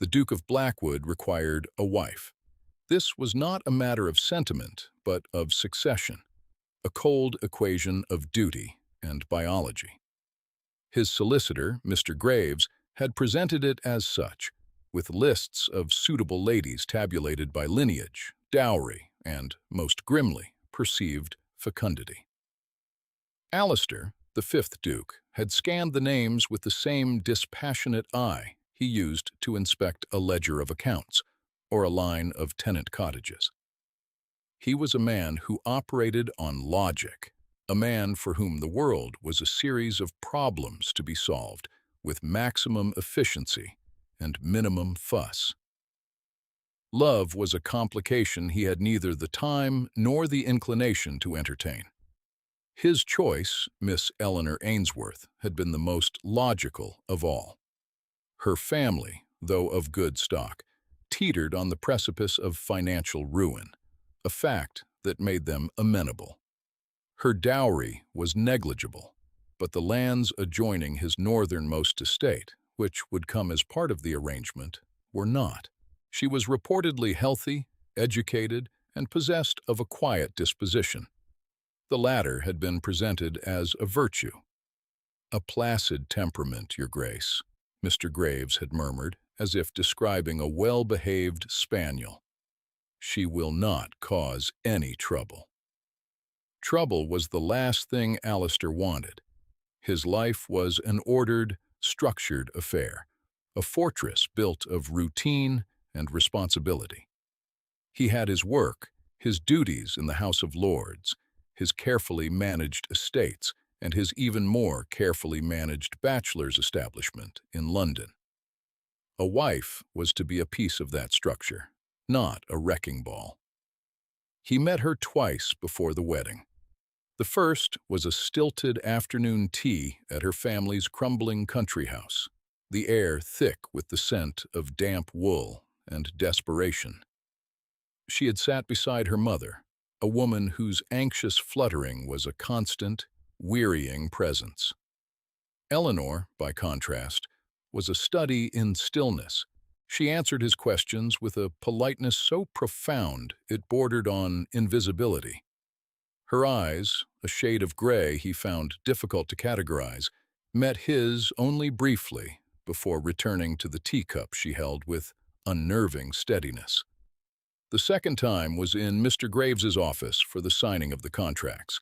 The Duke of Blackwood required a wife. This was not a matter of sentiment, but of succession, a cold equation of duty and biology. His solicitor, Mr. Graves, had presented it as such, with lists of suitable ladies tabulated by lineage, dowry, and, most grimly, perceived fecundity. Alistair, the fifth Duke, had scanned the names with the same dispassionate eye he used to inspect a ledger of accounts or a line of tenant cottages. He was a man who operated on logic, a man for whom the world was a series of problems to be solved with maximum efficiency and minimum fuss. Love was a complication he had neither the time nor the inclination to entertain. His choice, Miss Eleanor Ainsworth, had been the most logical of all. Her family, though of good stock, teetered on the precipice of financial ruin, a fact that made them amenable. Her dowry was negligible, but the lands adjoining his northernmost estate, which would come as part of the arrangement, were not. She was reportedly healthy, educated, and possessed of a quiet disposition. The latter had been presented as a virtue. "A placid temperament, Your Grace," Mr. Graves had murmured, as if describing a well-behaved spaniel. "She will not cause any trouble." Trouble was the last thing Alistair wanted. His life was an ordered, structured affair, a fortress built of routine and responsibility. He had his work, his duties in the House of Lords, his carefully managed estates, and his even more carefully managed bachelor's establishment in London. A wife was to be a piece of that structure, not a wrecking ball. He met her twice before the wedding. The first was a stilted afternoon tea at her family's crumbling country house, the air thick with the scent of damp wool and desperation. She had sat beside her mother, a woman whose anxious fluttering was a constant, wearying presence. Eleanor, by contrast, was a study in stillness. She answered his questions with a politeness so profound it bordered on invisibility. Her eyes, a shade of gray he found difficult to categorize, met his only briefly before returning to the teacup she held with unnerving steadiness. The second time was in Mr. Graves's office for the signing of the contracts.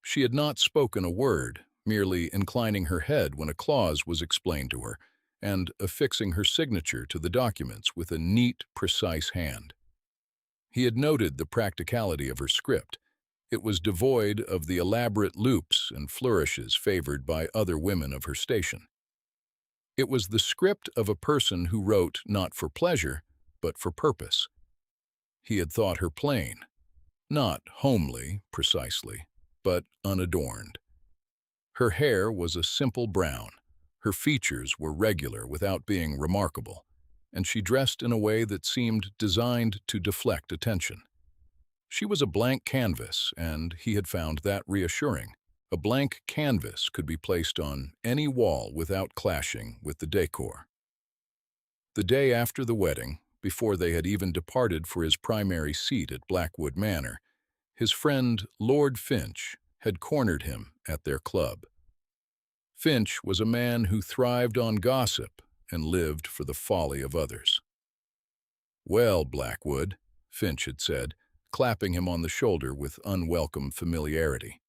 She had not spoken a word, merely inclining her head when a clause was explained to her, and affixing her signature to the documents with a neat, precise hand. He had noted the practicality of her script. It was devoid of the elaborate loops and flourishes favored by other women of her station. It was the script of a person who wrote not for pleasure, but for purpose. He had thought her plain, not homely, precisely, but unadorned. Her hair was a simple brown, her features were regular without being remarkable, and she dressed in a way that seemed designed to deflect attention. She was a blank canvas, and he had found that reassuring. A blank canvas could be placed on any wall without clashing with the decor. The day after the wedding, before they had even departed for his primary seat at Blackwood Manor, his friend Lord Finch had cornered him at their club. Finch was a man who thrived on gossip and lived for the folly of others. "Well, Blackwood," Finch had said, clapping him on the shoulder with unwelcome familiarity,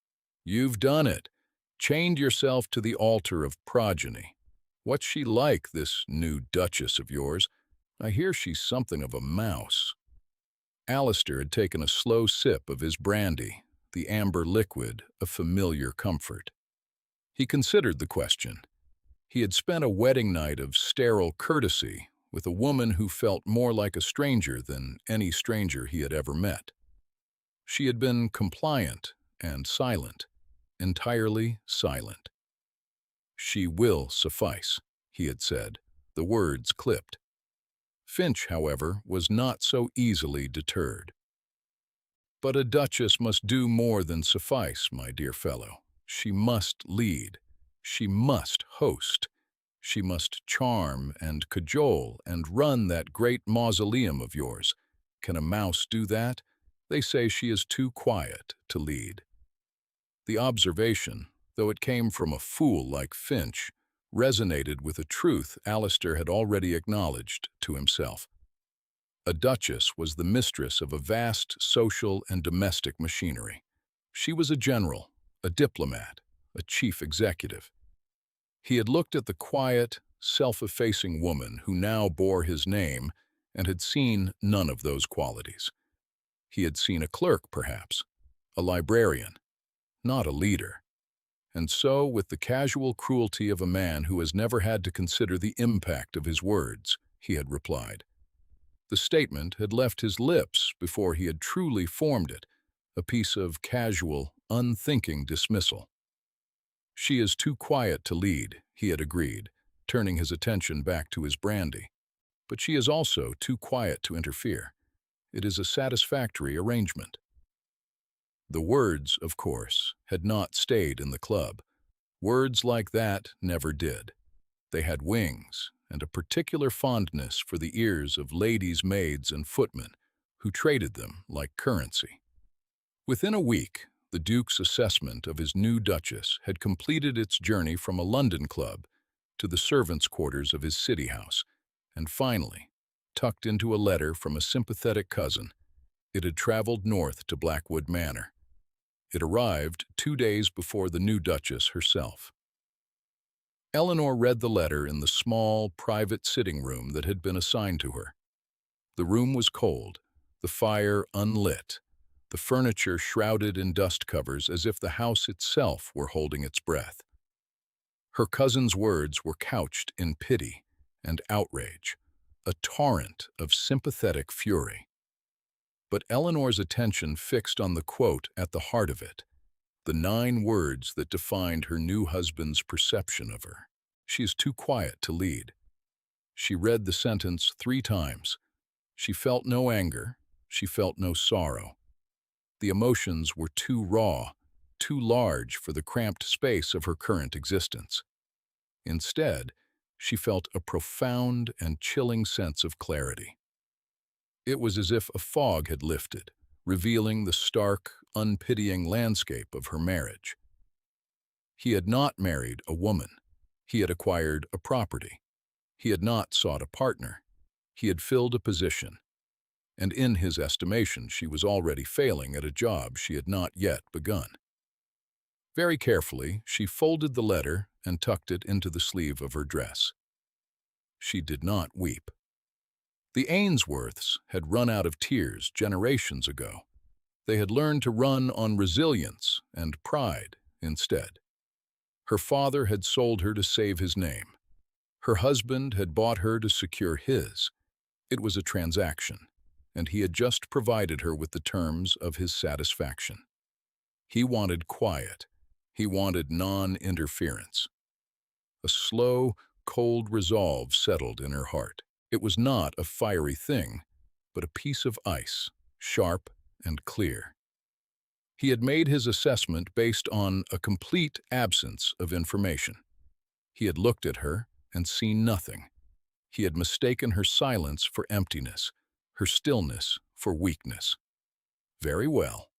"you've done it. Chained yourself to the altar of progeny. What's she like, this new Duchess of yours? I hear she's something of a mouse." Alistair had taken a slow sip of his brandy, the amber liquid, a familiar comfort. He considered the question. He had spent a wedding night of sterile courtesy with a woman who felt more like a stranger than any stranger he had ever met. She had been compliant and silent, entirely silent. "She will suffice," he had said, the words clipped. Finch, however, was not so easily deterred. "But a duchess must do more than suffice, my dear fellow. She must lead. She must host. She must charm and cajole and run that great mausoleum of yours. Can a mouse do that? They say she is too quiet to lead. The observation, though it came from a fool like Finch, resonated with a truth Alistair had already acknowledged to himself. A duchess was the mistress of a vast social and domestic machinery. She was a general, a diplomat, a chief executive. He had looked at the quiet, self-effacing woman who now bore his name and had seen none of those qualities. He had seen a clerk, perhaps, a librarian, not a leader. And so, with the casual cruelty of a man who has never had to consider the impact of his words, he had replied. The statement had left his lips before he had truly formed it, a piece of casual, unthinking dismissal. She is too quiet to lead, he had agreed, turning his attention back to his brandy. But she is also too quiet to interfere. It is a satisfactory arrangement. The words, of course, had not stayed in the club. Words like that never did. They had wings and a particular fondness for the ears of ladies' maids and footmen, who traded them like currency. Within a week, the Duke's assessment of his new duchess had completed its journey from a London club to the servants' quarters of his city house, and finally, tucked into a letter from a sympathetic cousin, it had traveled north to Blackwood Manor. It arrived 2 days before the new duchess herself. Eleanor read the letter in the small, private sitting room that had been assigned to her. The room was cold, the fire unlit, the furniture shrouded in dust covers as if the house itself were holding its breath. Her cousin's words were couched in pity and outrage, a torrent of sympathetic fury. But Eleanor's attention fixed on the quote at the heart of it, the 9 words that defined her new husband's perception of her. She is too quiet to lead. She read the sentence 3 times. She felt no anger. She felt no sorrow. The emotions were too raw, too large for the cramped space of her current existence. Instead, she felt a profound and chilling sense of clarity. It was as if a fog had lifted, revealing the stark, unpitying landscape of her marriage. He had not married a woman. He had acquired a property. He had not sought a partner. He had filled a position. And in his estimation, she was already failing at a job she had not yet begun. Very carefully, she folded the letter and tucked it into the sleeve of her dress. She did not weep. The Ainsworths had run out of tears generations ago. They had learned to run on resilience and pride instead. Her father had sold her to save his name. Her husband had bought her to secure his. It was a transaction, and he had just provided her with the terms of his satisfaction. He wanted quiet. He wanted non-interference. A slow, cold resolve settled in her heart. It was not a fiery thing, but a piece of ice, sharp and clear. He had made his assessment based on a complete absence of information. He had looked at her and seen nothing. He had mistaken her silence for emptiness, her stillness for weakness. Very well.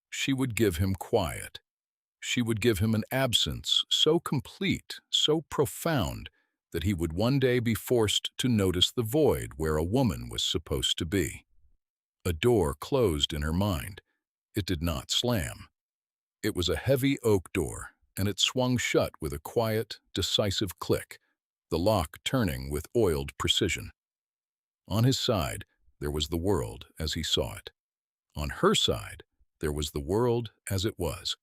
She would give him quiet. She would give him an absence so complete, so profound, that he would one day be forced to notice the void where a woman was supposed to be. A door closed in her mind. It did not slam. It was a heavy oak door, and it swung shut with a quiet, decisive click, the lock turning with oiled precision. On his side, there was the world as he saw it. On her side, there was the world as it was.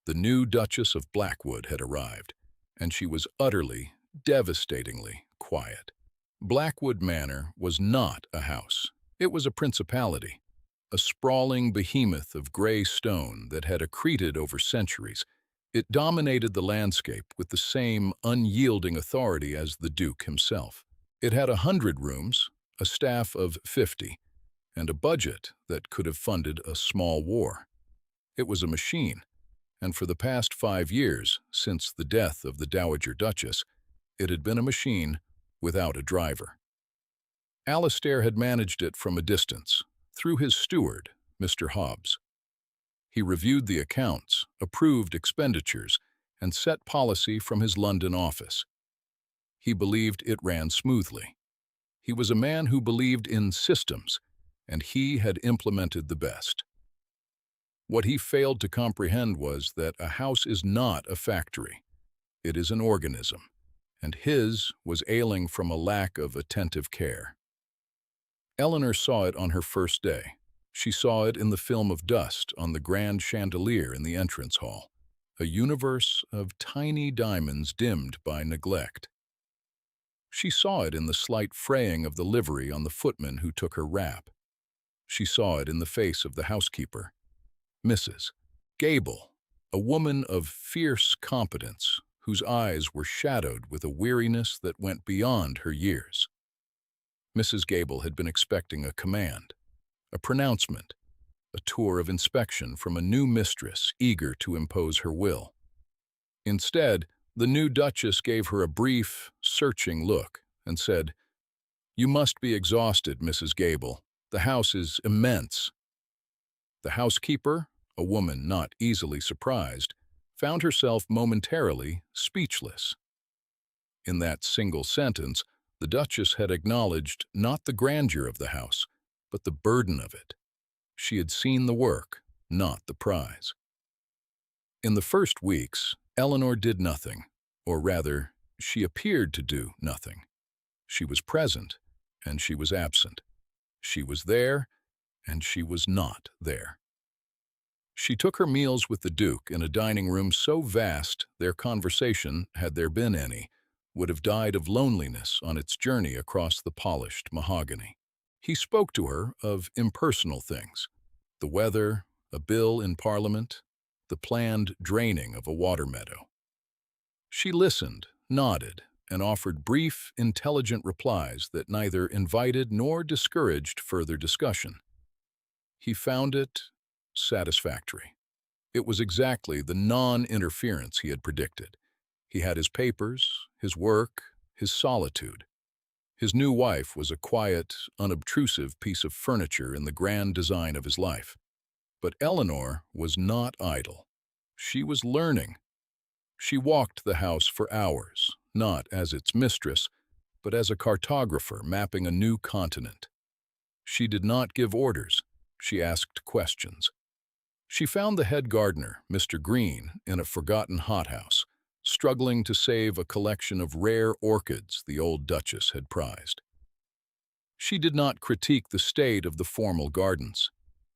The new Duchess of Blackwood had arrived, and she was utterly, devastatingly quiet. Blackwood Manor was not a house. It was a principality, a sprawling behemoth of gray stone that had accreted over centuries. It dominated the landscape with the same unyielding authority as the Duke himself. It had 100 rooms, a staff of 50, and a budget that could have funded a small war. It was a machine, and for the past 5 years, since the death of the Dowager Duchess, It had been a machine without a driver. Alastair had managed it from a distance, through his steward, Mr. Hobbs. He reviewed the accounts, approved expenditures, and set policy from his London office. He believed it ran smoothly. He was a man who believed in systems, and he had implemented the best. What he failed to comprehend was that a house is not a factory. It is an organism, and his was ailing from a lack of attentive care. Eleanor saw it on her first day. She saw it in the film of dust on the grand chandelier in the entrance hall, a universe of tiny diamonds dimmed by neglect. She saw it in the slight fraying of the livery on the footman who took her wrap. She saw it in the face of the housekeeper, Mrs. Gable, a woman of fierce competence whose eyes were shadowed with a weariness that went beyond her years. Mrs. Gable had been expecting a command, a pronouncement, a tour of inspection from a new mistress eager to impose her will. Instead, the new Duchess gave her a brief, searching look and said, "You must be exhausted, Mrs. Gable. The house is immense." The housekeeper, a woman not easily surprised, found herself momentarily speechless. In that single sentence, the Duchess had acknowledged not the grandeur of the house, but the burden of it. She had seen the work, not the prize. In the first weeks, Eleanor did nothing, or rather, she appeared to do nothing. She was present, and she was absent. She was there, and she was not there. She took her meals with the Duke in a dining room so vast their conversation, had there been any, would have died of loneliness on its journey across the polished mahogany. He spoke to her of impersonal things, the weather, a bill in Parliament, the planned draining of a water meadow. She listened, nodded, and offered brief, intelligent replies that neither invited nor discouraged further discussion. He found it satisfactory. It was exactly the non-interference he had predicted. He had his papers, his work, his solitude. His new wife was a quiet, unobtrusive piece of furniture in the grand design of his life. But Eleanor was not idle. She was learning. She walked the house for hours, not as its mistress, but as a cartographer mapping a new continent. She did not give orders. She asked questions. She found the head gardener, Mr. Green, in a forgotten hothouse, struggling to save a collection of rare orchids the old Duchess had prized. She did not critique the state of the formal gardens.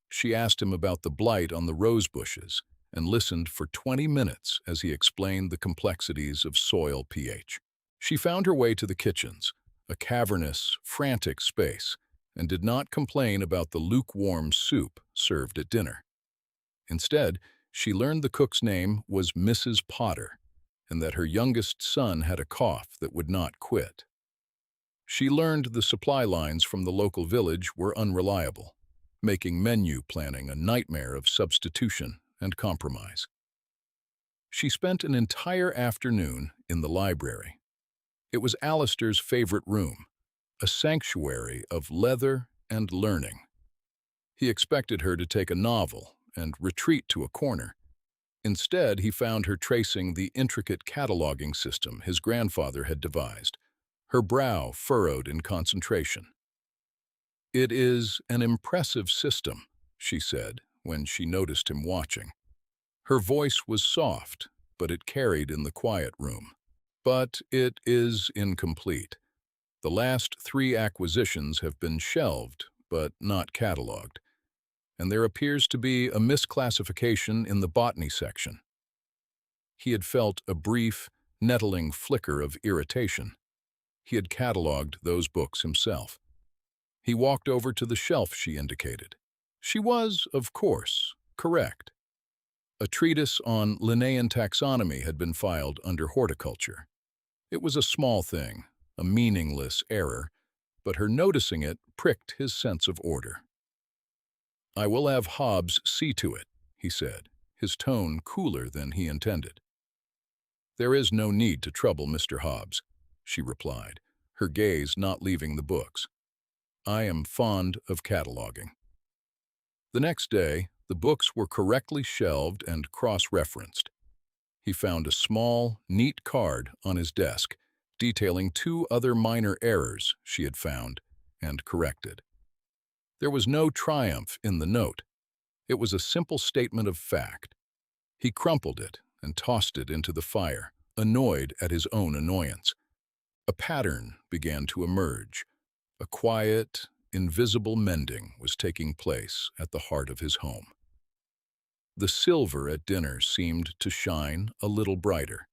She asked him about the blight on the rose bushes and listened for 20 minutes as he explained the complexities of soil pH. She found her way to the kitchens, a cavernous, frantic space, and did not complain about the lukewarm soup served at dinner. Instead, she learned the cook's name was Mrs. Potter, and that her youngest son had a cough that would not quit. She learned the supply lines from the local village were unreliable, making menu planning a nightmare of substitution and compromise. She spent an entire afternoon in the library. It was Alastair's favorite room, a sanctuary of leather and learning. He expected her to take a novel and retreat to a corner. Instead, he found her tracing the intricate cataloging system his grandfather had devised, her brow furrowed in concentration. "It is an impressive system," she said when she noticed him watching. Her voice was soft, but it carried in the quiet room. "But it is incomplete. The last 3 acquisitions have been shelved, but not cataloged. And there appears to be a misclassification in the botany section." He had felt a brief, nettling flicker of irritation. He had cataloged those books himself. He walked over to the shelf she indicated. She was, of course, correct. A treatise on Linnaean taxonomy had been filed under horticulture. It was a small thing, a meaningless error, but her noticing it pricked his sense of order. "I will have Hobbs see to it," he said, his tone cooler than he intended. "There is no need to trouble Mr. Hobbs. she replied, her gaze not leaving the books. "I am fond of cataloging." The next day, the books were correctly shelved and cross-referenced. He found a small, neat card on his desk detailing 2 other minor errors she had found and corrected. There was no triumph in the note. It was a simple statement of fact. He crumpled it and tossed it into the fire, annoyed at his own annoyance. A pattern began to emerge. A quiet, invisible mending was taking place at the heart of his home. The silver at dinner seemed to shine a little brighter.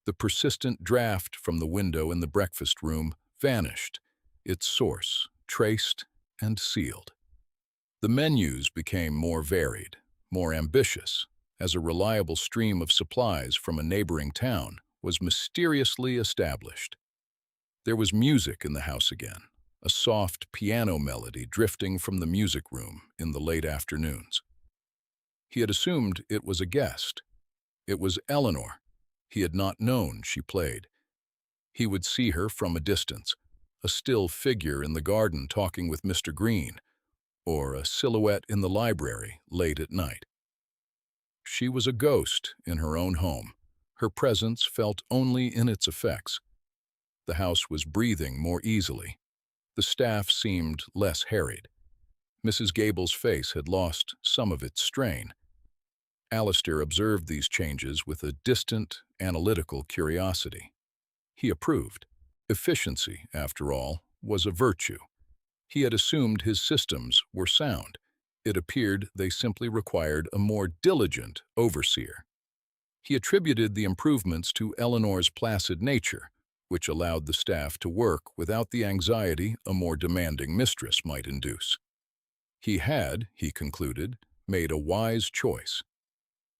The persistent draft from the window in the breakfast room vanished, its source traced and sealed. The menus became more varied, more ambitious, as a reliable stream of supplies from a neighboring town was mysteriously established. There was music in the house again, a soft piano melody drifting from the music room in the late afternoons. He had assumed it was a guest. It was Eleanor. He had not known she played. He would see her from a distance, a still figure in the garden talking with Mr. Green, or a silhouette in the library late at night. She was a ghost in her own home, her presence felt only in its effects. The house was breathing more easily. The staff seemed less harried. Mrs. Gable's face had lost some of its strain. Alistair observed these changes with a distant, analytical curiosity. He approved. Efficiency, after all, was a virtue. He had assumed his systems were sound. It appeared they simply required a more diligent overseer. He attributed the improvements to Eleanor's placid nature, which allowed the staff to work without the anxiety a more demanding mistress might induce. He had, he concluded, made a wise choice.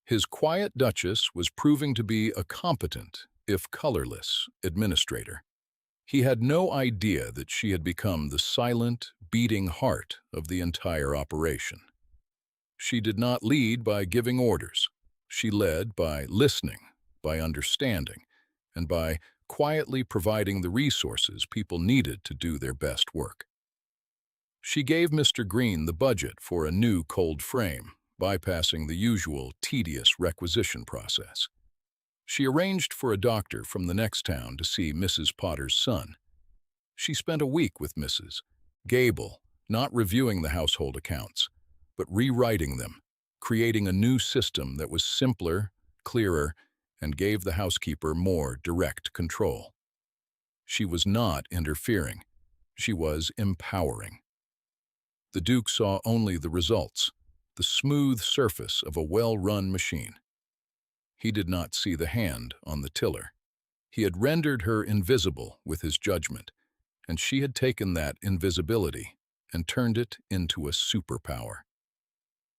His quiet duchess was proving to be a competent, if colorless, administrator. He had no idea that she had become the silent, beating heart of the entire operation. She did not lead by giving orders. She led by listening, by understanding, and by quietly providing the resources people needed to do their best work. She gave Mr. Green the budget for a new cold frame, bypassing the usual tedious requisition process. She arranged for a doctor from the next town to see Mrs. Potter's son. She spent a week with Mrs. Gable, not reviewing the household accounts, but rewriting them, creating a new system that was simpler, clearer, and gave the housekeeper more direct control. She was not interfering. She was empowering. The Duke saw only the results, the smooth surface of a well-run machine. He did not see the hand on the tiller. He had rendered her invisible with his judgment, and she had taken that invisibility and turned it into a superpower.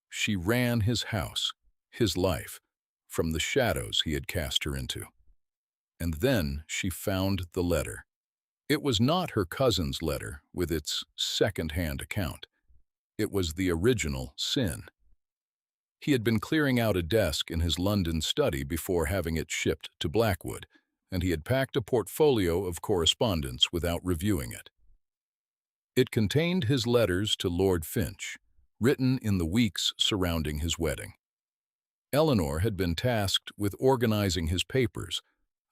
She ran his house, his life, from the shadows he had cast her into. And then she found the letter. It was not her cousin's letter with its second-hand account. It was the original sin. He had been clearing out a desk in his London study before having it shipped to Blackwood, and he had packed a portfolio of correspondence without reviewing it. It contained his letters to Lord Finch, written in the weeks surrounding his wedding. Eleanor had been tasked with organizing his papers,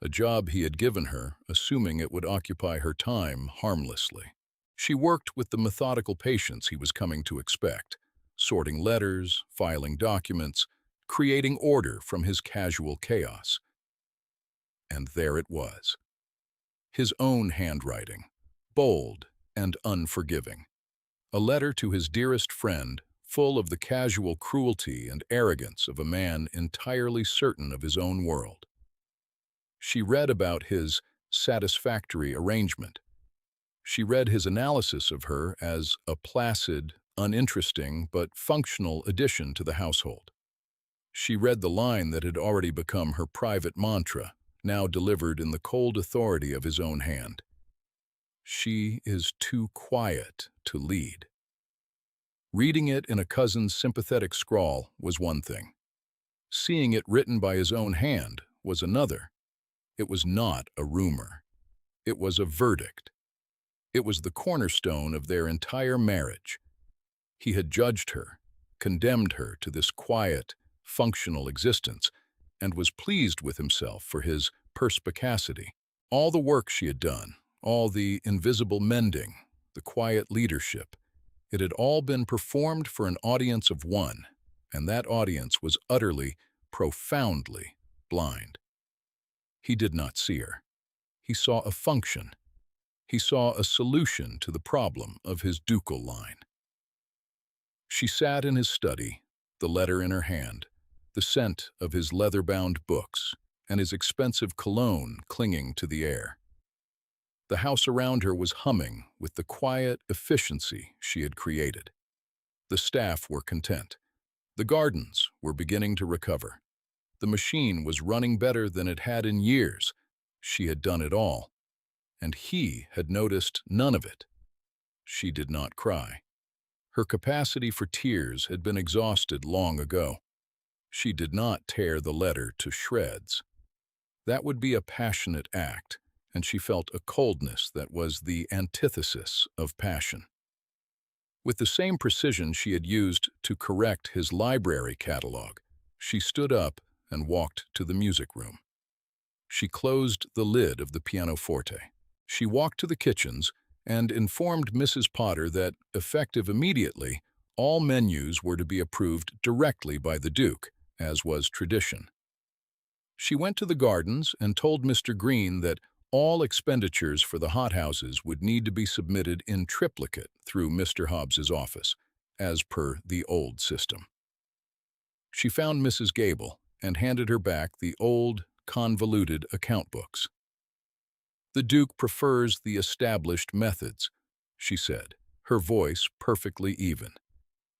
a job he had given her, assuming it would occupy her time harmlessly. She worked with the methodical patience he was coming to expect, sorting letters, filing documents, creating order from his casual chaos. And there it was. His own handwriting, bold and unforgiving. A letter to his dearest friend, full of the casual cruelty and arrogance of a man entirely certain of his own world. She read about his satisfactory arrangement. She read his analysis of her as a placid, uninteresting but functional addition to the household. She read the line that had already become her private mantra, now delivered in the cold authority of his own hand. She is too quiet to lead. Reading it in a cousin's sympathetic scrawl was one thing. Seeing it written by his own hand was another. It was not a rumor. It was a verdict. It was the cornerstone of their entire marriage. He had judged her, condemned her to this quiet, functional existence, and was pleased with himself for his perspicacity. All the work she had done, all the invisible mending, the quiet leadership, it had all been performed for an audience of one, and that audience was utterly, profoundly blind. He did not see her. He saw a function. He saw a solution to the problem of his ducal line. She sat in his study, the letter in her hand, the scent of his leather-bound books, and his expensive cologne clinging to the air. The house around her was humming with the quiet efficiency she had created. The staff were content. The gardens were beginning to recover. The machine was running better than it had in years. She had done it all, and he had noticed none of it. She did not cry. Her capacity for tears had been exhausted long ago. She did not tear the letter to shreds. That would be a passionate act, and she felt a coldness that was the antithesis of passion. With the same precision she had used to correct his library catalog, she stood up and walked to the music room. She closed the lid of the pianoforte. She walked to the kitchens and informed Mrs. Potter that, effective immediately, all menus were to be approved directly by the Duke, as was tradition. She went to the gardens and told Mr. Green that all expenditures for the hothouses would need to be submitted in triplicate through Mr. Hobbs's office, as per the old system. She found Mrs. Gable and handed her back the old, convoluted account books. "The Duke prefers the established methods," she said, her voice perfectly even.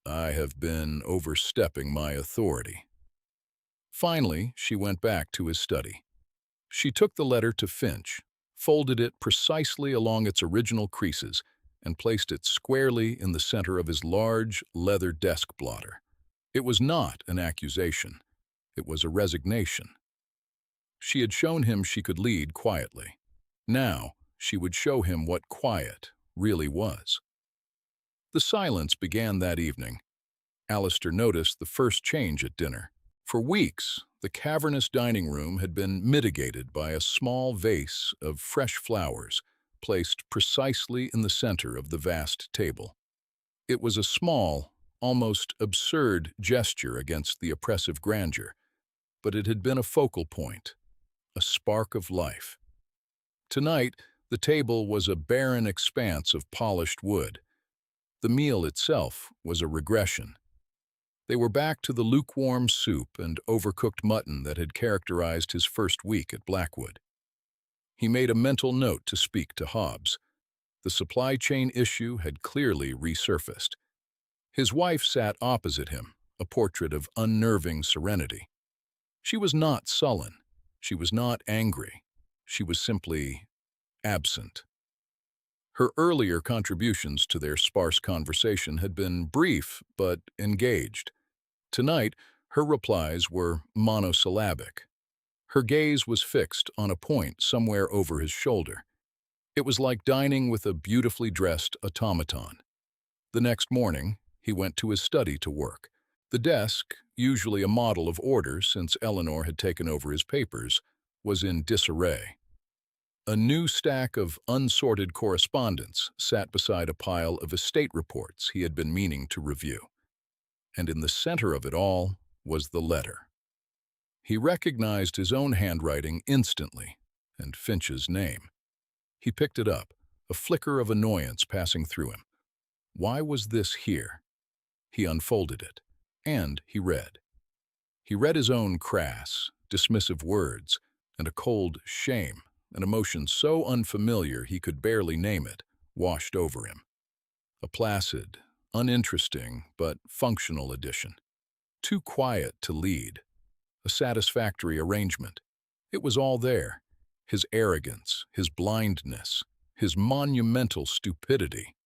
"I have been overstepping my authority." Finally, she went back to his study. She took the letter to Finch, folded it precisely along its original creases, and placed it squarely in the center of his large leather desk blotter. It was not an accusation. It was a resignation. She had shown him she could lead quietly. Now, she would show him what quiet really was. The silence began that evening. Alistair noticed the first change at dinner. For weeks, the cavernous dining room had been mitigated by a small vase of fresh flowers placed precisely in the center of the vast table. It was a small, almost absurd gesture against the oppressive grandeur, but it had been a focal point, a spark of life. Tonight, the table was a barren expanse of polished wood. The meal itself was a regression. They were back to the lukewarm soup and overcooked mutton that had characterized his first week at Blackwood. He made a mental note to speak to Hobbs. The supply chain issue had clearly resurfaced. His wife sat opposite him, a portrait of unnerving serenity. She was not sullen. She was not angry. She was simply absent. Her earlier contributions to their sparse conversation had been brief but engaged. Tonight, her replies were monosyllabic. Her gaze was fixed on a point somewhere over his shoulder. It was like dining with a beautifully dressed automaton. The next morning, he went to his study to work. The desk, usually a model of order since Eleanor had taken over his papers, was in disarray. A new stack of unsorted correspondence sat beside a pile of estate reports he had been meaning to review. And in the center of it all was the letter. He recognized his own handwriting instantly, and Finch's name. He picked it up, a flicker of annoyance passing through him. Why was this here? He unfolded it, and he read. He read his own crass, dismissive words, and a cold shame, an emotion so unfamiliar he could barely name it, washed over him. A placid, uninteresting, but functional addition. Too quiet to lead. A satisfactory arrangement. It was all there. His arrogance, his blindness, his monumental stupidity.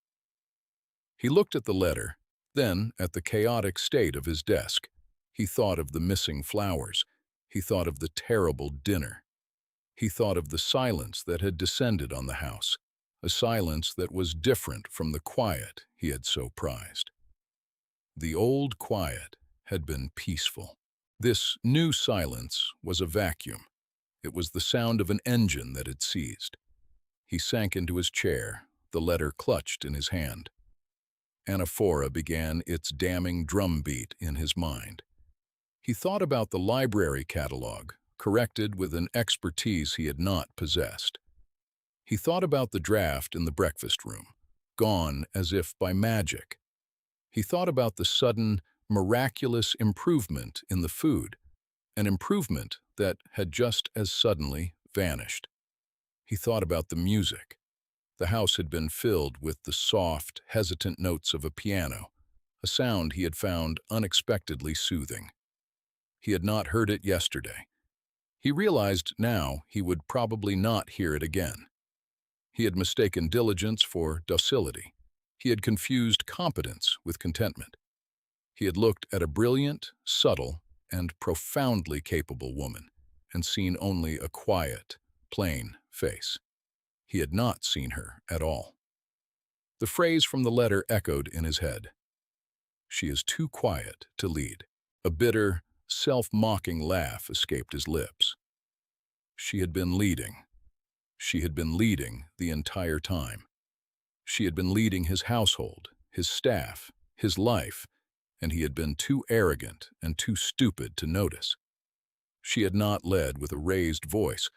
He looked at the letter, then at the chaotic state of his desk. He thought of the missing flowers. He thought of the terrible dinner. He thought of the silence that had descended on the house, a silence that was different from the quiet he had so prized. The old quiet had been peaceful. This new silence was a vacuum. It was the sound of an engine that had ceased. He sank into his chair, the letter clutched in his hand. Anaphora began its damning drumbeat in his mind. He thought about the library catalog, corrected with an expertise he had not possessed. He thought about the draft in the breakfast room, gone as if by magic. He thought about the sudden, miraculous improvement in the food, an improvement that had just as suddenly vanished. He thought about the music. The house had been filled with the soft, hesitant notes of a piano, a sound he had found unexpectedly soothing. He had not heard it yesterday. He realized now he would probably not hear it again. He had mistaken diligence for docility. He had confused competence with contentment. He had looked at a brilliant, subtle, and profoundly capable woman, and seen only a quiet, plain face. He had not seen her at all. The phrase from the letter echoed in his head. She is too quiet to lead. A bitter, self-mocking laugh escaped his lips. She had been leading. She had been leading the entire time. She had been leading his household, his staff, his life, and he had been too arrogant and too stupid to notice. She had not led with a raised voice,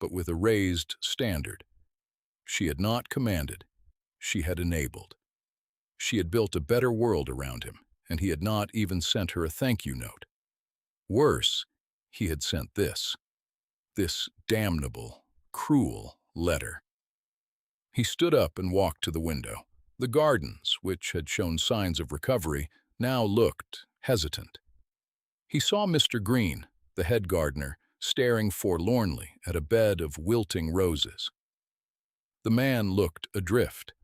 but with a raised standard. She had not commanded. She had enabled. She had built a better world around him, and he had not even sent her a thank you note. Worse, he had sent this damnable, cruel letter. He stood up and walked to the window. The gardens, which had shown signs of recovery, now looked hesitant. He saw Mr. Green, the head gardener, staring forlornly at a bed of wilting roses. The man looked adrift.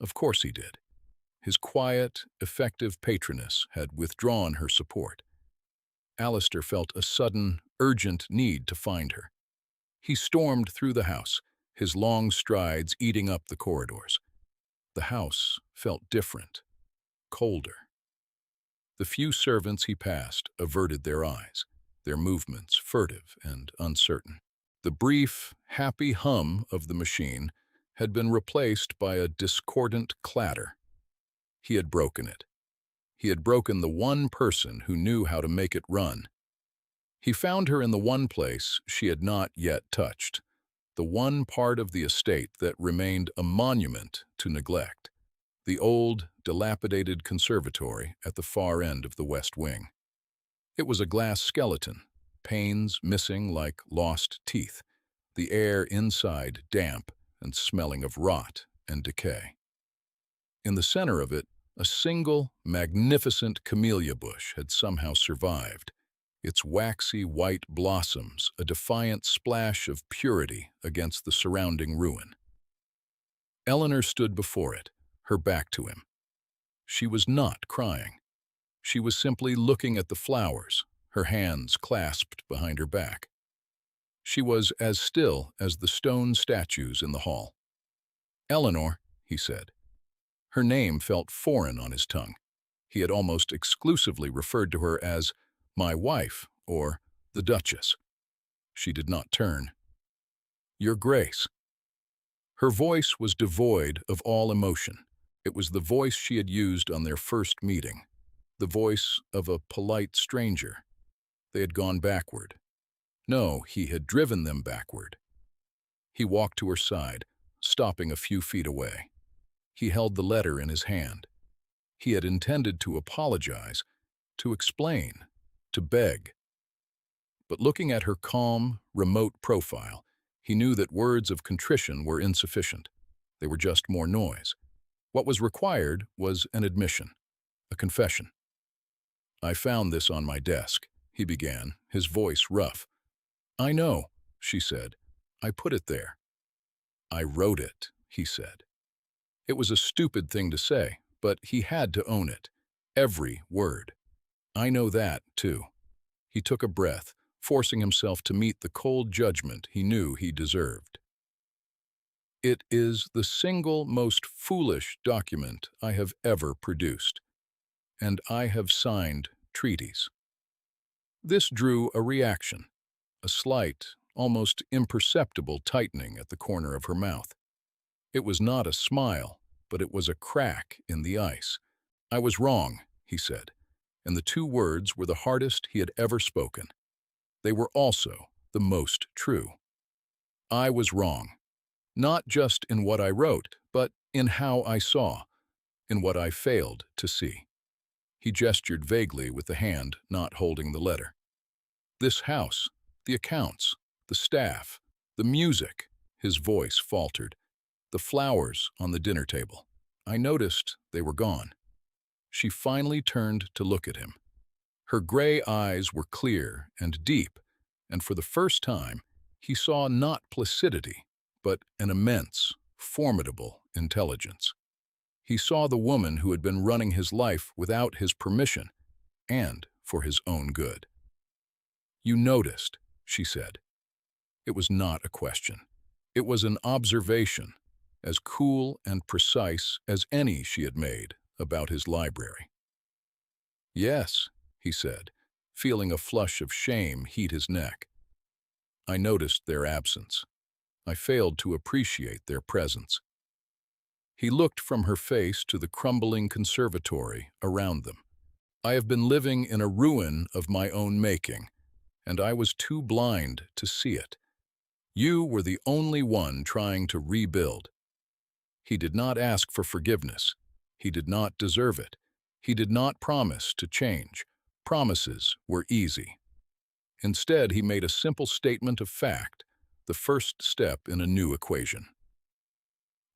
Of course he did. His quiet, effective patroness had withdrawn her support. Alistair felt a sudden, urgent need to find her. He stormed through the house, his long strides eating up the corridors. The house felt different, colder. The few servants he passed averted their eyes, their movements furtive and uncertain. The brief, happy hum of the machine had been replaced by a discordant clatter. He had broken it. He had broken the one person who knew how to make it run. He found her in the one place she had not yet touched, the one part of the estate that remained a monument to neglect, the old, dilapidated conservatory at the far end of the west wing. It was a glass skeleton, panes missing like lost teeth, the air inside damp and smelling of rot and decay. In the center of it, a single, magnificent camellia bush had somehow survived, its waxy white blossoms a defiant splash of purity against the surrounding ruin. Eleanor stood before it, her back to him. She was not crying. She was simply looking at the flowers, her hands clasped behind her back. She was as still as the stone statues in the hall. "Eleanor," he said. Her name felt foreign on his tongue. He had almost exclusively referred to her as my wife or the Duchess. She did not turn. "Your Grace." Her voice was devoid of all emotion. It was the voice she had used on their first meeting, the voice of a polite stranger. They had gone backward. No, he had driven them backward. He walked to her side, stopping a few feet away. He held the letter in his hand. He had intended to apologize, to explain, to beg. But looking at her calm, remote profile, he knew that words of contrition were insufficient. They were just more noise. What was required was an admission, a confession. "I found this on my desk," he began, his voice rough. "I know," she said. "I put it there." "I wrote it," he said. It was a stupid thing to say, but he had to own it. Every word. "I know that, too." He took a breath, forcing himself to meet the cold judgment he knew he deserved. It is the single most foolish document I have ever produced, and I have signed treaties. This drew a reaction, a slight, almost imperceptible tightening at the corner of her mouth. It was not a smile, but it was a crack in the ice. "I was wrong," he said, and the two words were the hardest he had ever spoken. They were also the most true. I was wrong, not just in what I wrote, but in how I saw, in what I failed to see. He gestured vaguely with the hand not holding the letter. This house, the accounts, the staff, the music, his voice faltered, the flowers on the dinner table. I noticed they were gone. She finally turned to look at him. Her gray eyes were clear and deep, and for the first time, he saw not placidity, but an immense, formidable intelligence. He saw the woman who had been running his life without his permission, and for his own good. "You noticed," she said. It was not a question. It was an observation, as cool and precise as any she had made about his library. "Yes," he said, feeling a flush of shame heat his neck. "I noticed their absence. I failed to appreciate their presence." He looked from her face to the crumbling conservatory around them. "I have been living in a ruin of my own making, and I was too blind to see it. You were the only one trying to rebuild." He did not ask for forgiveness. He did not deserve it. He did not promise to change. Promises were easy. Instead, he made a simple statement of fact, the first step in a new equation.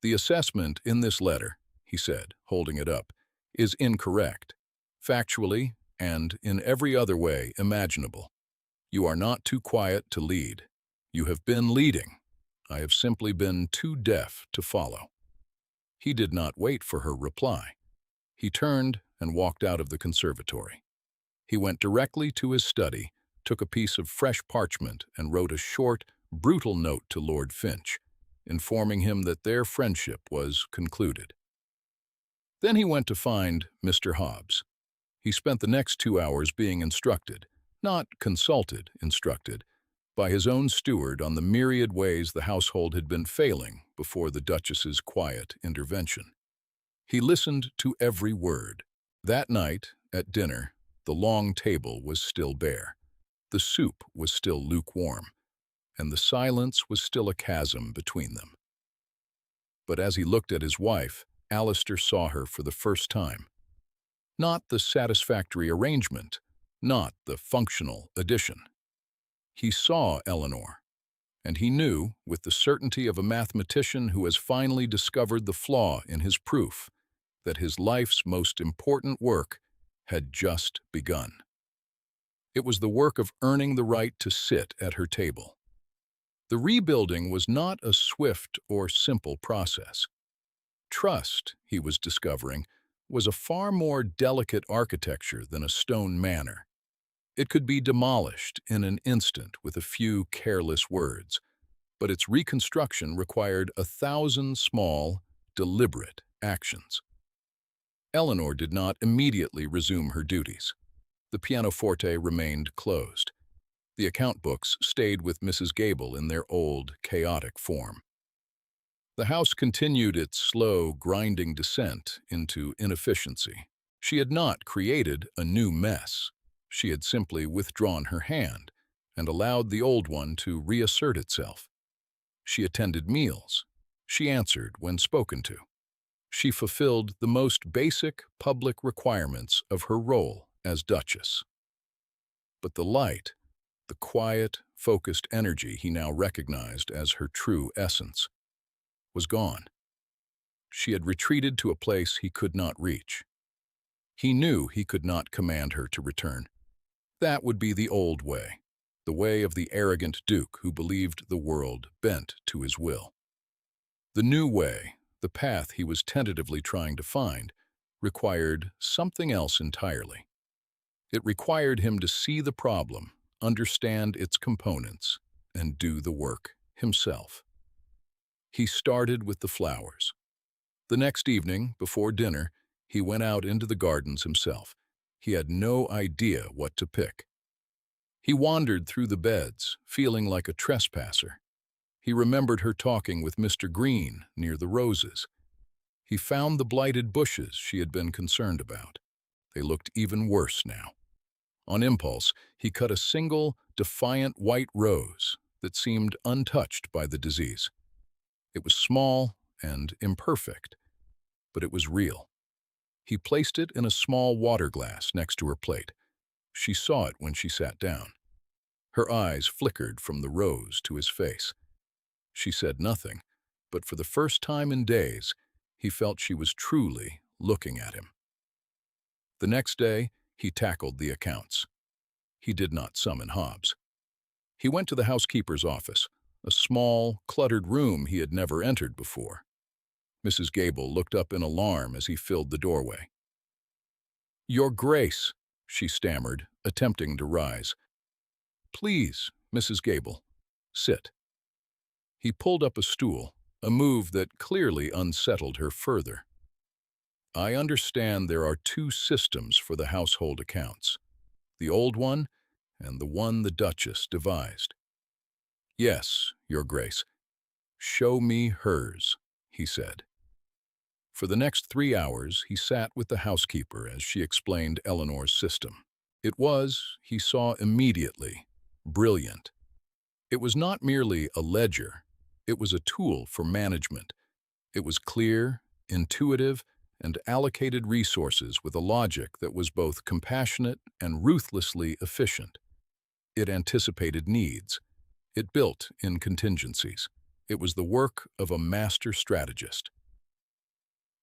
"The assessment in this letter," he said, holding it up, "is incorrect, factually and in every other way imaginable. You are not too quiet to lead. You have been leading. I have simply been too deaf to follow." He did not wait for her reply. He turned and walked out of the conservatory. He went directly to his study, took a piece of fresh parchment, and wrote a short, brutal note to Lord Finch, informing him that their friendship was concluded. Then he went to find Mr. Hobbs. He spent the next 2 hours being instructed, not consulted, instructed, by his own steward on the myriad ways the household had been failing before the Duchess's quiet intervention. He listened to every word. That night, at dinner, the long table was still bare. The soup was still lukewarm, and the silence was still a chasm between them. But as he looked at his wife, Alistair saw her for the first time. Not the satisfactory arrangement, not the functional addition. He saw Eleanor, and he knew, with the certainty of a mathematician who has finally discovered the flaw in his proof, that his life's most important work had just begun. It was the work of earning the right to sit at her table. The rebuilding was not a swift or simple process. Trust, he was discovering, was a far more delicate architecture than a stone manor. It could be demolished in an instant with a few careless words, but its reconstruction required 1,000 small, deliberate actions. Eleanor did not immediately resume her duties. The pianoforte remained closed. The account books stayed with Mrs. Gable in their old, chaotic form. The house continued its slow, grinding descent into inefficiency. She had not created a new mess. She had simply withdrawn her hand and allowed the old one to reassert itself. She attended meals. She answered when spoken to. She fulfilled the most basic public requirements of her role as Duchess. But the light, the quiet, focused energy he now recognized as her true essence, was gone. She had retreated to a place he could not reach. He knew he could not command her to return. That would be the old way, the way of the arrogant duke who believed the world bent to his will. The new way, the path he was tentatively trying to find, required something else entirely. It required him to see the problem, understand its components, and do the work himself. He started with the flowers. The next evening, before dinner, he went out into the gardens himself. He had no idea what to pick. He wandered through the beds, feeling like a trespasser. He remembered her talking with Mr. Green near the roses. He found the blighted bushes she had been concerned about. They looked even worse now. On impulse, he cut a single, defiant white rose that seemed untouched by the disease. It was small and imperfect, but it was real. He placed it in a small water glass next to her plate. She saw it when she sat down. Her eyes flickered from the rose to his face. She said nothing, but for the first time in days, he felt she was truly looking at him. The next day, he tackled the accounts. He did not summon Hobbs. He went to the housekeeper's office, a small, cluttered room he had never entered before. Mrs. Gable looked up in alarm as he filled the doorway. "Your Grace," she stammered, attempting to rise. "Please, Mrs. Gable, sit." He pulled up a stool, a move that clearly unsettled her further. "I understand there are two systems for the household accounts, the old one and the one the Duchess devised." "Yes, Your Grace." "Show me hers," he said. For the next 3 hours, he sat with the housekeeper as she explained Eleanor's system. It was, he saw immediately, brilliant. It was not merely a ledger. It was a tool for management. It was clear, intuitive, and allocated resources with a logic that was both compassionate and ruthlessly efficient. It anticipated needs. It built in contingencies. It was the work of a master strategist.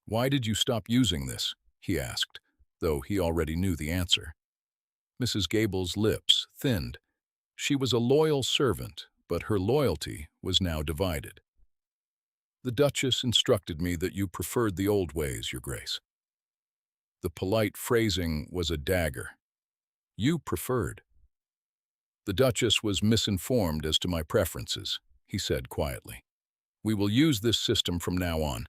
"Why did you stop using this?" he asked, though he already knew the answer. Mrs. Gable's lips thinned. She was a loyal servant, but her loyalty was now divided. "The Duchess instructed me that you preferred the old ways, Your Grace." The polite phrasing was a dagger. "You preferred." "The Duchess was misinformed as to my preferences," he said quietly. "We will use this system from now on.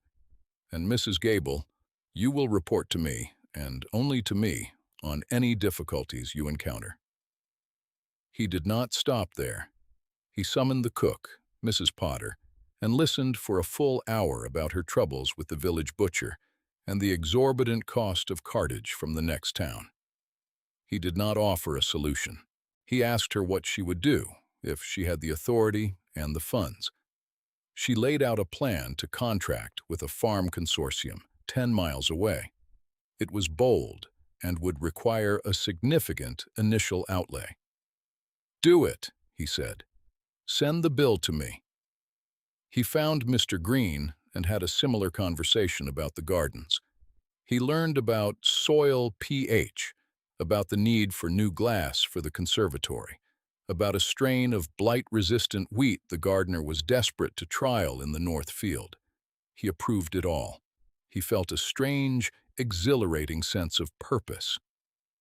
And Mrs. Gable, you will report to me, and only to me, on any difficulties you encounter." He did not stop there. He summoned the cook, Mrs. Potter, and listened for a full hour about her troubles with the village butcher and the exorbitant cost of cartage from the next town. He did not offer a solution. He asked her what she would do if she had the authority and the funds. She laid out a plan to contract with a farm consortium 10 miles away. It was bold and would require a significant initial outlay. "Do it," he said. "Send the bill to me." He found Mr. Green and had a similar conversation about the gardens. He learned about soil pH, about the need for new glass for the conservatory, about a strain of blight-resistant wheat the gardener was desperate to trial in the north field. He approved it all. He felt a strange, exhilarating sense of purpose.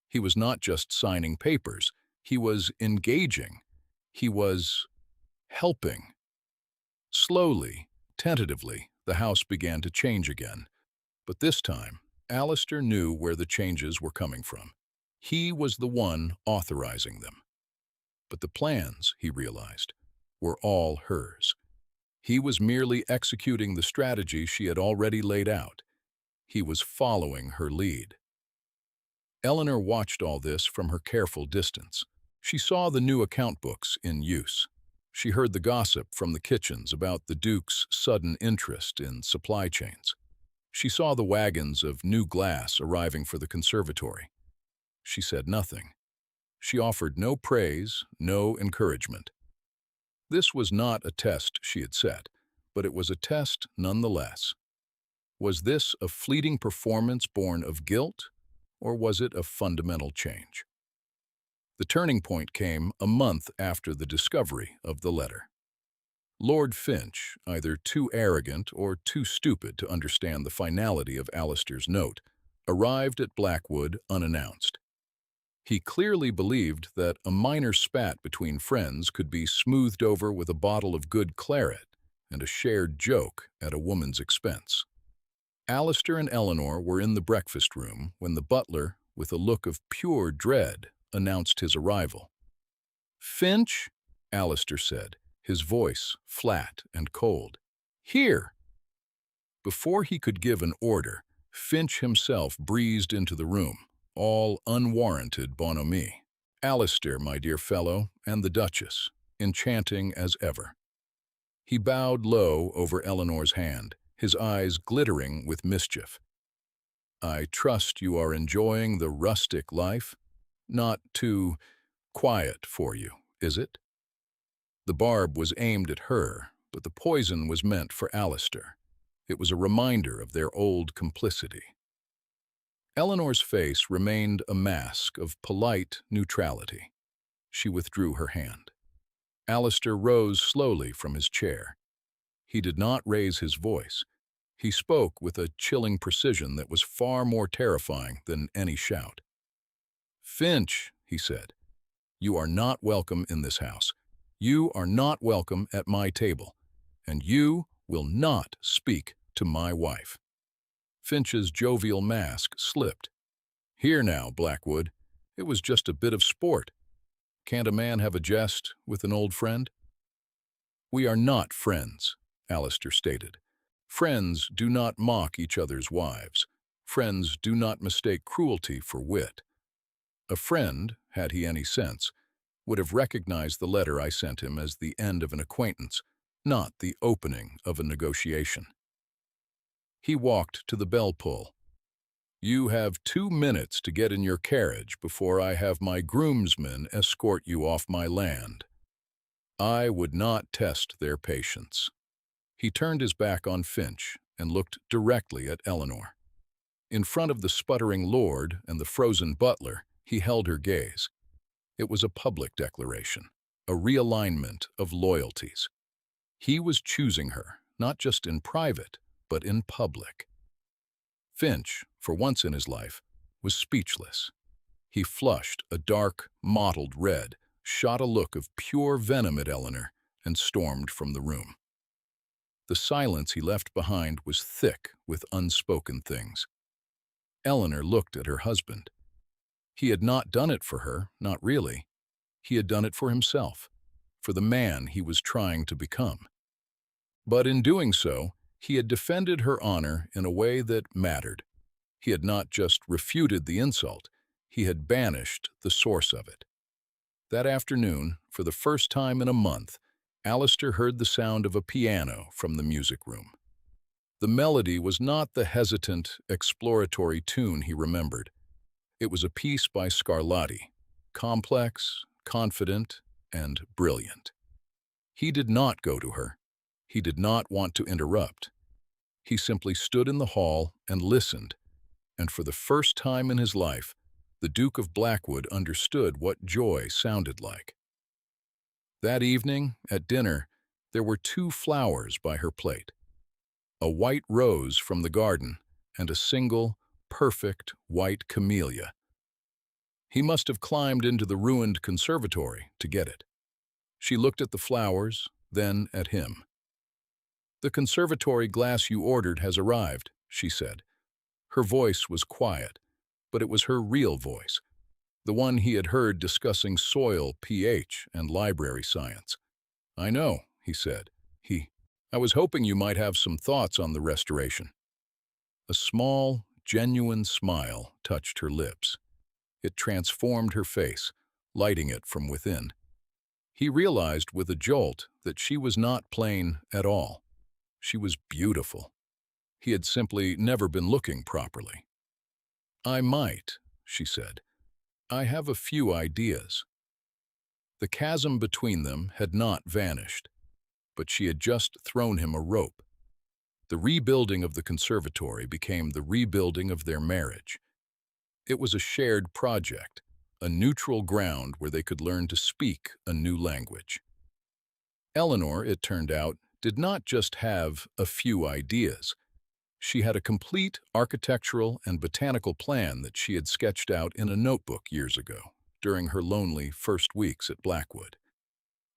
He was not just signing papers. He was engaging. He was helping. Slowly, tentatively, the house began to change again. But this time, Alistair knew where the changes were coming from. He was the one authorizing them. But the plans, he realized, were all hers. He was merely executing the strategy she had already laid out. He was following her lead. Eleanor watched all this from her careful distance. She saw the new account books in use. She heard the gossip from the kitchens about the Duke's sudden interest in supply chains. She saw the wagons of new glass arriving for the conservatory. She said nothing. She offered no praise, no encouragement. This was not a test she had set, but it was a test nonetheless. Was this a fleeting performance born of guilt, or was it a fundamental change? The turning point came a month after the discovery of the letter. Lord Finch, either too arrogant or too stupid to understand the finality of Alistair's note, arrived at Blackwood unannounced. He clearly believed that a minor spat between friends could be smoothed over with a bottle of good claret and a shared joke at a woman's expense. Alistair and Eleanor were in the breakfast room when the butler, with a look of pure dread, announced his arrival. "Finch," Alistair said, his voice flat and cold. "Here!" Before he could give an order, Finch himself breezed into the room, all unwarranted bonhomie. "Alistair, my dear fellow, and the Duchess, enchanting as ever." He bowed low over Eleanor's hand, his eyes glittering with mischief. "I trust you are enjoying the rustic life? Not too quiet for you, is it?" The barb was aimed at her, but the poison was meant for Alistair. It was a reminder of their old complicity. Eleanor's face remained a mask of polite neutrality. She withdrew her hand. Alistair rose slowly from his chair. He did not raise his voice. He spoke with a chilling precision that was far more terrifying than any shout. "Finch," he said, "you are not welcome in this house. You are not welcome at my table, and you will not speak to my wife." Finch's jovial mask slipped. "Here now, Blackwood, it was just a bit of sport. Can't a man have a jest with an old friend?" "We are not friends," Alistair stated. "Friends do not mock each other's wives. Friends do not mistake cruelty for wit. A friend, had he any sense, would have recognized the letter I sent him as the end of an acquaintance, not the opening of a negotiation." He walked to the bell pull. "You have 2 minutes to get in your carriage before I have my groomsmen escort you off my land." I would not test their patience. He turned his back on Finch and looked directly at Eleanor. In front of the sputtering lord and the frozen butler, he held her gaze. It was a public declaration, a realignment of loyalties. He was choosing her, not just in private, but in public. Finch, for once in his life, was speechless. He flushed a dark, mottled red, shot a look of pure venom at Eleanor, and stormed from the room. The silence he left behind was thick with unspoken things. Eleanor looked at her husband. He had not done it for her, not really. He had done it for himself, for the man he was trying to become. But in doing so, he had defended her honor in a way that mattered. He had not just refuted the insult, he had banished the source of it. That afternoon, for the first time in a month, Alistair heard the sound of a piano from the music room. The melody was not the hesitant, exploratory tune he remembered. It was a piece by Scarlatti, complex, confident, and brilliant. He did not go to her. He did not want to interrupt. He simply stood in the hall and listened, and for the first time in his life, the Duke of Blackwood understood what joy sounded like. That evening, at dinner, there were 2 flowers by her plate. A white rose from the garden and a single, perfect white camellia. He must have climbed into the ruined conservatory to get it. She looked at the flowers, then at him. "The conservatory glass you ordered has arrived," she said. Her voice was quiet, but it was her real voice, the one he had heard discussing soil pH and library science. "I know," he said. I was hoping you might have some thoughts on the restoration." A small, genuine smile touched her lips. It transformed her face, lighting it from within. He realized with a jolt that she was not plain at all. She was beautiful. He had simply never been looking properly. "I might," she said. "I have a few ideas." The chasm between them had not vanished, but she had just thrown him a rope. The rebuilding of the conservatory became the rebuilding of their marriage. It was a shared project, a neutral ground where they could learn to speak a new language. Eleanor, it turned out, did not just have a few ideas. She had a complete architectural and botanical plan that she had sketched out in a notebook years ago. during her lonely first weeks at Blackwood.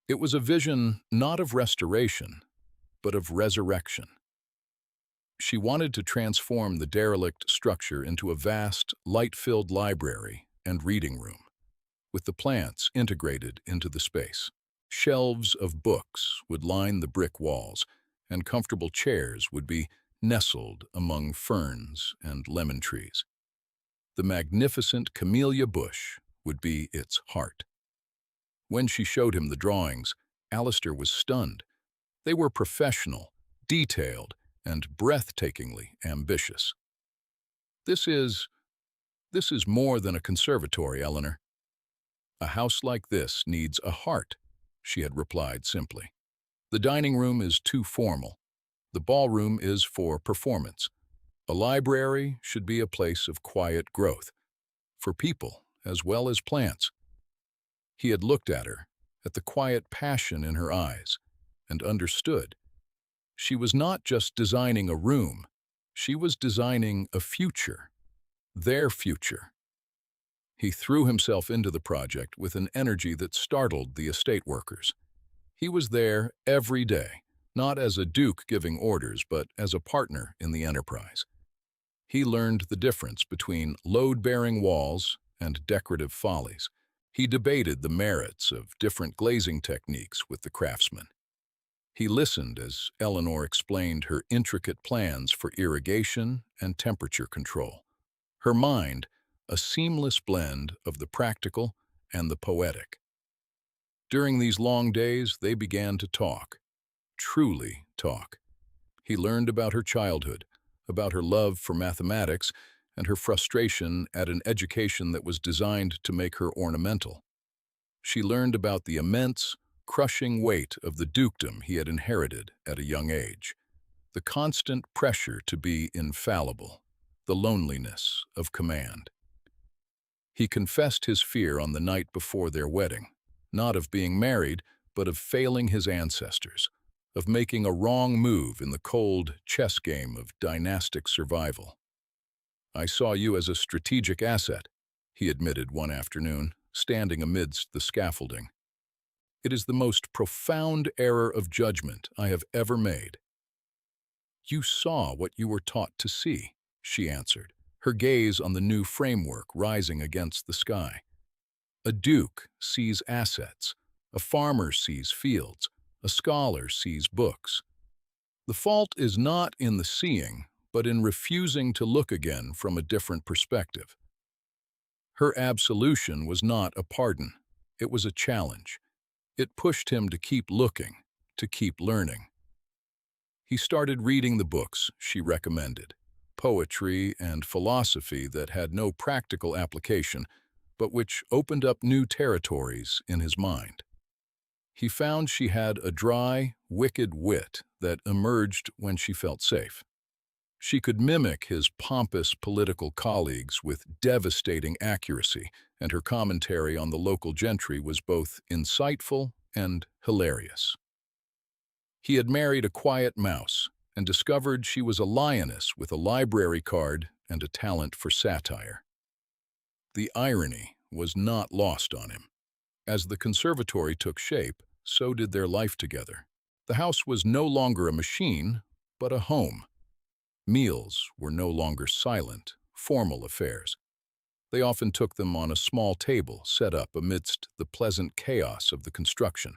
It was a vision not of restoration, but of resurrection. She wanted to transform the derelict structure into a vast, light-filled library and reading room, with the plants integrated into the space. Shelves of books would line the brick walls, and comfortable chairs would be nestled among ferns and lemon trees. The magnificent camellia bush would be its heart. When she showed him the drawings, Alistair was stunned. They were professional, detailed, and breathtakingly ambitious. This is more than a conservatory, Eleanor. A house like this needs a heart, she had replied simply. The dining room is too formal. The ballroom is for performance. A library should be a place of quiet growth, for people as well as plants. He had looked at her, at the quiet passion in her eyes, and understood. She was not just designing a room, she was designing a future, their future. He threw himself into the project with an energy that startled the estate workers. He was there every day, not as a duke giving orders, but as a partner in the enterprise. He learned the difference between load-bearing walls and decorative follies. He debated the merits of different glazing techniques with the craftsmen. He listened as Eleanor explained her intricate plans for irrigation and temperature control. Her mind, a seamless blend of the practical and the poetic. During these long days, they began to talk, truly talk. He learned about her childhood, about her love for mathematics, and her frustration at an education that was designed to make her ornamental. She learned about the immense, crushing weight of the dukedom he had inherited at a young age, the constant pressure to be infallible, the loneliness of command. He confessed his fear on the night before their wedding, not of being married, but of failing his ancestors, of making a wrong move in the cold chess game of dynastic survival. "I saw you as a strategic asset," he admitted one afternoon, standing amidst the scaffolding. "It is the most profound error of judgment I have ever made." "You saw what you were taught to see," she answered, her gaze on the new framework rising against the sky. "A duke sees assets, a farmer sees fields, a scholar sees books. The fault is not in the seeing, but in refusing to look again from a different perspective." Her absolution was not a pardon, it was a challenge. It pushed him to keep looking, to keep learning. He started reading the books she recommended, poetry and philosophy that had no practical application, but which opened up new territories in his mind. He found she had a dry, wicked wit that emerged when she felt safe. She could mimic his pompous political colleagues with devastating accuracy, and her commentary on the local gentry was both insightful and hilarious. He had married a quiet mouse and discovered she was a lioness with a library card and a talent for satire. The irony was not lost on him. As the conservatory took shape, so did their life together. The house was no longer a machine, but a home. Meals were no longer silent, formal affairs. They often took them on a small table set up amidst the pleasant chaos of the construction,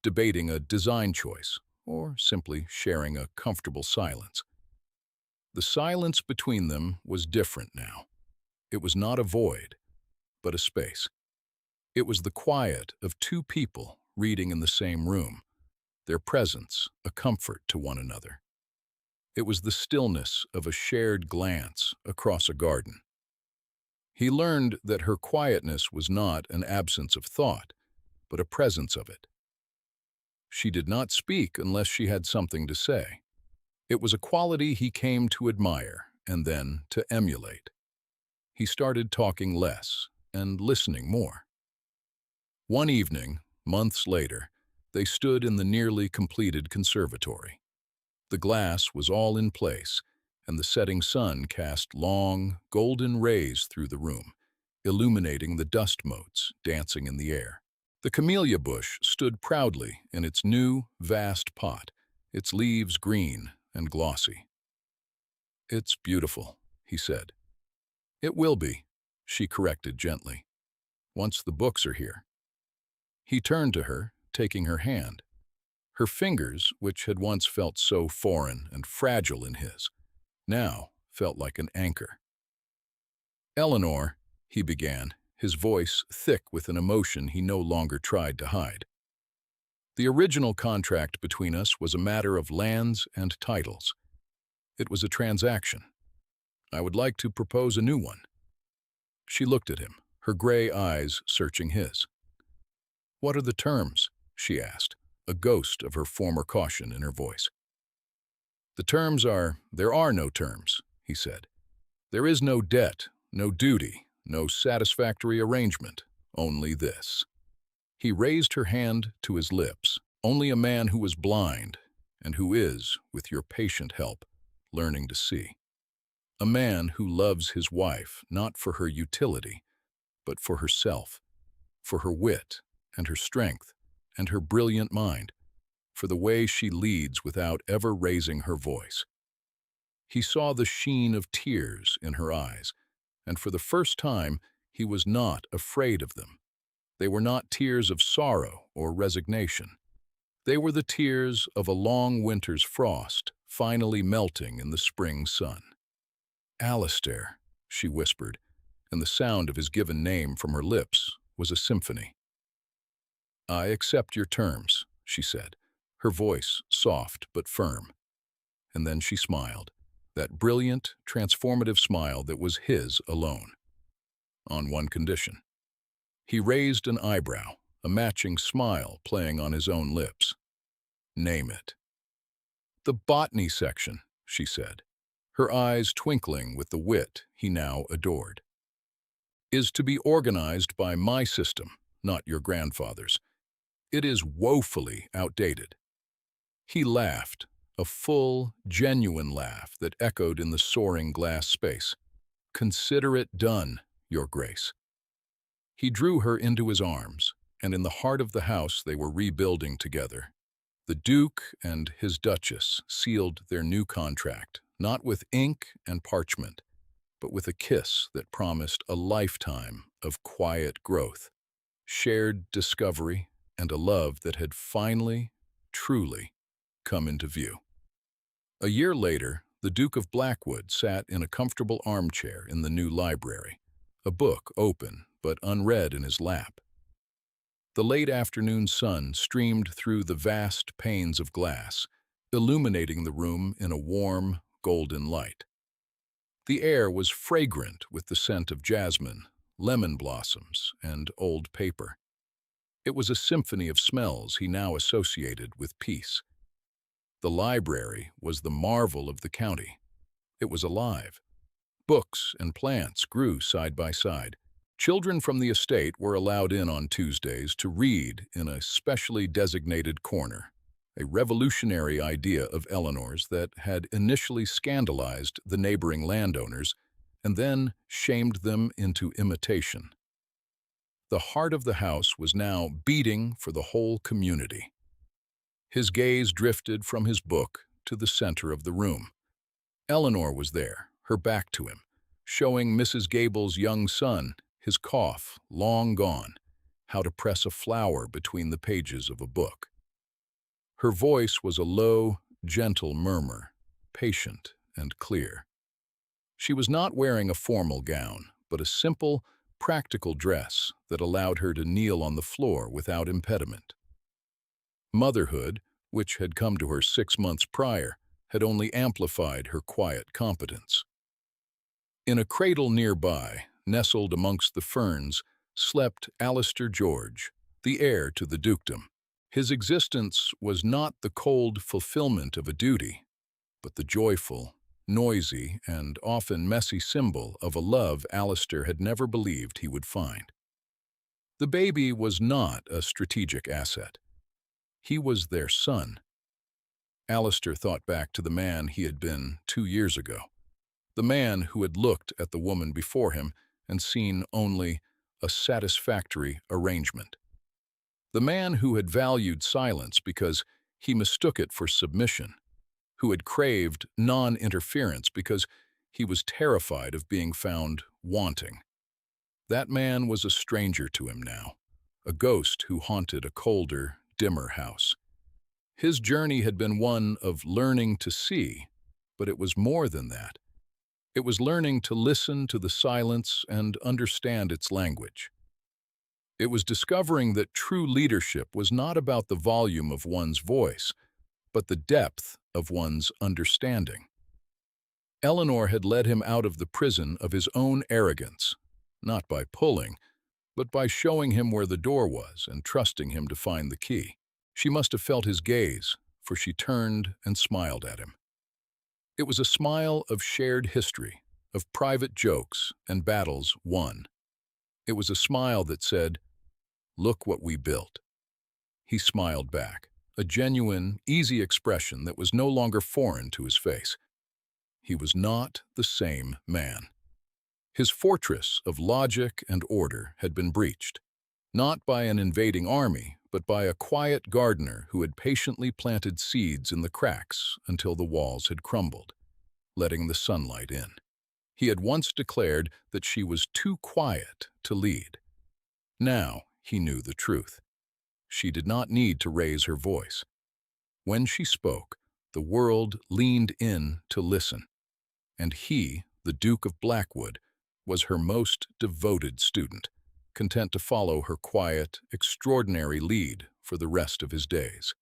debating a design choice, or simply sharing a comfortable silence. The silence between them was different now. It was not a void, but a space. It was the quiet of two people reading in the same room, their presence a comfort to one another. It was the stillness of a shared glance across a garden. He learned that her quietness was not an absence of thought, but a presence of it. She did not speak unless she had something to say. It was a quality he came to admire and then to emulate. He started talking less and listening more. One evening, months later, they stood in the nearly completed conservatory. The glass was all in place, and the setting sun cast long, golden rays through the room, illuminating the dust motes dancing in the air. The camellia bush stood proudly in its new, vast pot, its leaves green and glossy. "It's beautiful," he said. "It will be," she corrected gently, "once the books are here." He turned to her, taking her hand. Her fingers, which had once felt so foreign and fragile in his, now felt like an anchor. "Eleanor," he began, his voice thick with an emotion he no longer tried to hide. "The original contract between us was a matter of lands and titles. It was a transaction. I would like to propose a new one." She looked at him, her gray eyes searching his. "What are the terms?" she asked, a ghost of her former caution in her voice. "There are no terms," he said. "There is no debt, no duty, no satisfactory arrangement, only this." He raised her hand to his lips. "Only a man who was blind, and who is, with your patient help, learning to see. A man who loves his wife not for her utility, but for herself, for her wit and her strength and her brilliant mind, for the way she leads without ever raising her voice." He saw the sheen of tears in her eyes, and for the first time he was not afraid of them. They were not tears of sorrow or resignation. They were the tears of a long winter's frost finally melting in the spring sun. "Alistair," she whispered, and the sound of his given name from her lips was a symphony. "I accept your terms," she said, her voice soft but firm. And then she smiled, that brilliant, transformative smile that was his alone. On one condition. He raised an eyebrow, a matching smile playing on his own lips. "Name it." "The botany section," she said, her eyes twinkling with the wit he now adored, "is to be organized by my system, not your grandfather's. It is woefully outdated." He laughed, a full, genuine laugh that echoed in the soaring glass space. "Consider it done, Your Grace." He drew her into his arms, and in the heart of the house they were rebuilding together. The Duke and his Duchess sealed their new contract, not with ink and parchment, but with a kiss that promised a lifetime of quiet growth, shared discovery, and a love that had finally, truly, come into view. A year later, the Duke of Blackwood sat in a comfortable armchair in the new library, a book open but unread in his lap. The late afternoon sun streamed through the vast panes of glass, illuminating the room in a warm, golden light. The air was fragrant with the scent of jasmine, lemon blossoms, and old paper. It was a symphony of smells he now associated with peace. The library was the marvel of the county. It was alive. Books and plants grew side by side. Children from the estate were allowed in on Tuesdays to read in a specially designated corner, a revolutionary idea of Eleanor's that had initially scandalized the neighboring landowners and then shamed them into imitation. The heart of the house was now beating for the whole community. His gaze drifted from his book to the center of the room. Eleanor was there, her back to him, showing Mrs. Gable's young son, his cough long gone, how to press a flower between the pages of a book. Her voice was a low, gentle murmur, patient and clear. She was not wearing a formal gown, but a simple, practical dress that allowed her to kneel on the floor without impediment. Motherhood, which had come to her 6 months prior, had only amplified her quiet competence. In a cradle nearby, nestled amongst the ferns, slept Alistair George, the heir to the dukedom. His existence was not the cold fulfillment of a duty, but the joyful, noisy, and often messy symbol of a love Alistair had never believed he would find. The baby was not a strategic asset. He was their son. Alistair thought back to the man he had been 2 years ago, the man who had looked at the woman before him and seen only a satisfactory arrangement. The man who had valued silence because he mistook it for submission, who had craved non-interference because he was terrified of being found wanting. That man was a stranger to him now, a ghost who haunted a colder, dimmer house. His journey had been one of learning to see, but it was more than that. It was learning to listen to the silence and understand its language. It was discovering that true leadership was not about the volume of one's voice, but the depth of one's understanding. Eleanor had led him out of the prison of his own arrogance, not by pulling, but by showing him where the door was and trusting him to find the key. She must have felt his gaze, for she turned and smiled at him. It was a smile of shared history, of private jokes and battles won. It was a smile that said, "Look what we built." He smiled back, a genuine, easy expression that was no longer foreign to his face. He was not the same man. His fortress of logic and order had been breached, not by an invading army, but by a quiet gardener who had patiently planted seeds in the cracks until the walls had crumbled, letting the sunlight in. He had once declared that she was too quiet to lead. Now he knew the truth. She did not need to raise her voice. When she spoke, the world leaned in to listen, and he, the Duke of Blackwood, was her most devoted student, content to follow her quiet, extraordinary lead for the rest of his days.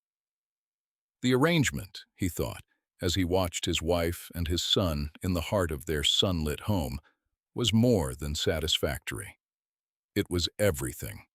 The arrangement, he thought, as he watched his wife and his son in the heart of their sunlit home, was more than satisfactory. It was everything.